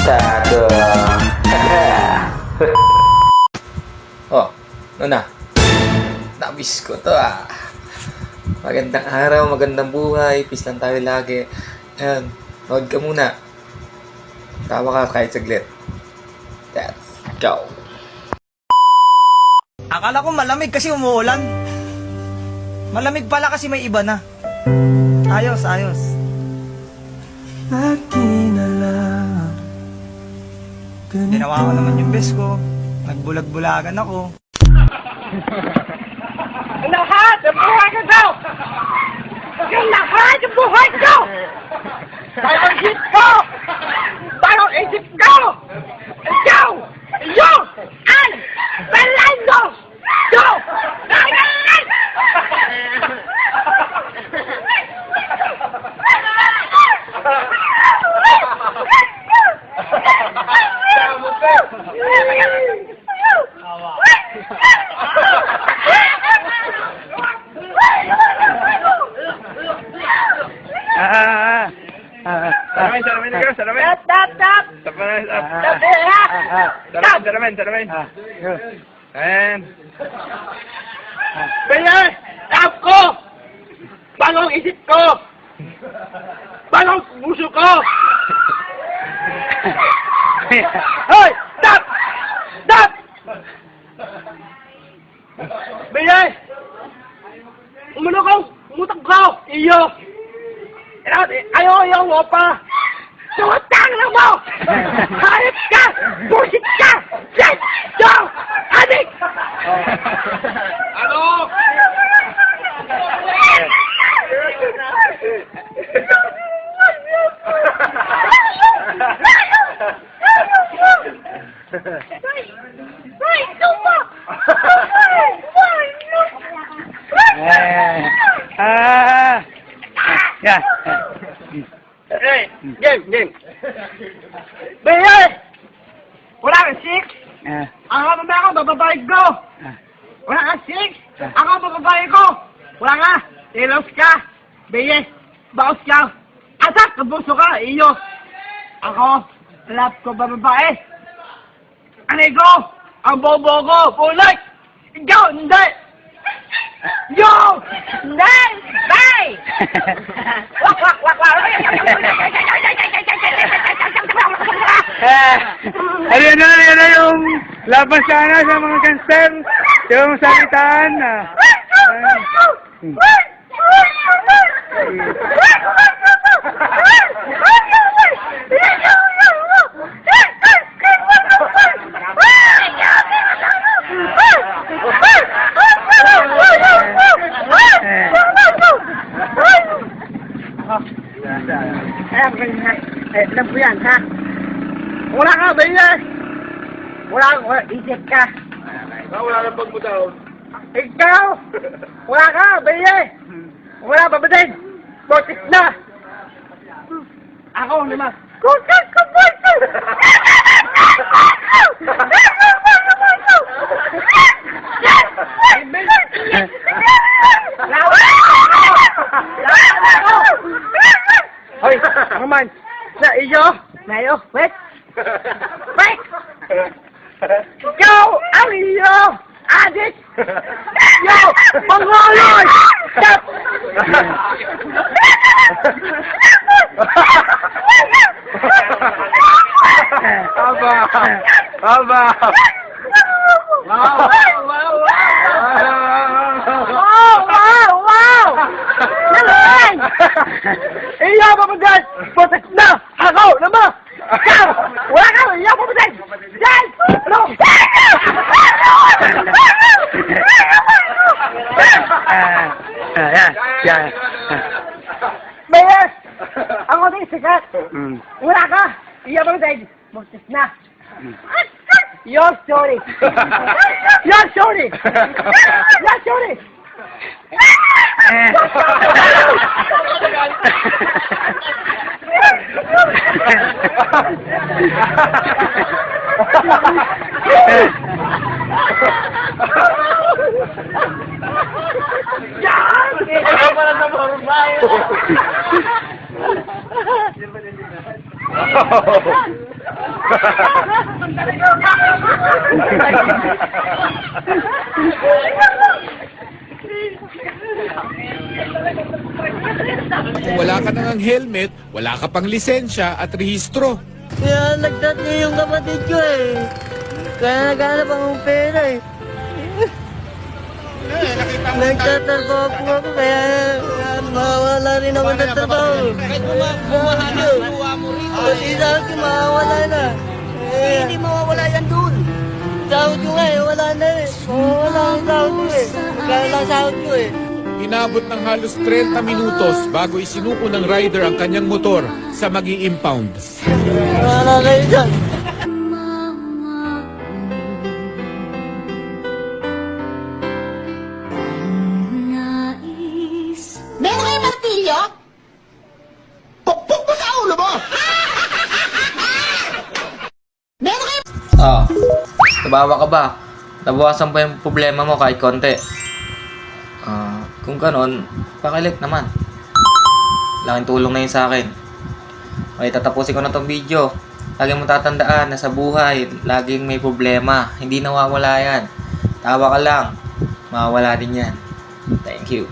Sado. Oh, ano na? Namiss ko to ah. Magandang araw, magandang buhay. Peace lang tayo lagi. Ayan, nood ka muna. Tawa ka kahit saglit. Let's go. Akala ko malamig kasi umuulan. Malamig pala kasi may iba na. Ayos, ayos. Ginawa ko naman yung best ko. Nagbulag-bulagan ako. Lahat ng buhay ko daw! Yung lahat ng buhay ko! Bagong hit ko! Bagong isip ko! Ikaw! Iyo! An! Belando! Yo! And Beyer! Tap ko! Bagong isip ko! Bagong puso ko! Hoy! Stop! Stop! Beyer! Umutok ko! Iyo! Ayaw mo pa! Sumutang lang mo! Harip ka! Bullshit ka! Yes! Yo! Adik! Ano? yeah. Hey, game. Beyer! Wala kang six? Ako ba ako, bababayad ko? Wala kang six? Ako bababayad ko? Wala ka? Telos ka? Beyer, baos ka? Asak, kabuso ka, iyo. Ako, lap ko babae. Anay ko, ang bobo ko, punay! Ikaw, hindi! Yo! Hindi! Bye! Wak, wak, wak, wak! Yan na yung laban sana sa mga gangster. Yung salitaan. Alam ko yan, ha? Wala ka, Beyer! Wala, isip ka. Wala nang bag mo daw. Ikaw! Wala ka, Beyer! Wala, babatid! Botis na! Ako, lima. Kukat ka, botis! Hoy, ako man! Sa iyo! Nayo, wait! Wait! Ikaw ang iyo! Adik! Yo! Pangoloy! Stop! Aba! Wow! Nalang! Iya, papagal! Protect na! Ako! Nama! Ikaw! Wala ka! Iya, papagal! Yan! Ano? Beyer! Ako din sikat! Wala ka! Iya, papagal! Protect na! You're sorry! You're sorry! You're sorry! Kung wala ka nang helmet, wala ka pang lisensya at rehistro. Kaya nagdat niya yung kapatid ko eh. Kaya naghanap akong pera eh. Nagtatrabaho po ako kaya mawawala rin ako ng trabaho. Kahit bumawa mo rin. Kasi sa akin mawawala na. Hindi mawawala yan dun. Sahod ko nga eh, wala na eh. Mawawala ang sahod ko eh. Kaya lang sahod ko eh. Inabot ng halos 30 minutos bago isinuko ng rider ang kanyang motor sa mag-i-impound. Wala kayo dyan. Meron kayo martilyo? Pukpuk mo sa ulo mo! Meron kayo... Tabawa ka ba? Nabawasan pa yung problema mo kahit konti. Kung ganon, pakilike naman. Laking tulong na yun sa akin. Okay, tatapusin ko na tong video. Lagi mo tatandaan na sa buhay, laging may problema. Hindi nawawala yan. Tawa ka lang, mawawala din yan. Thank you.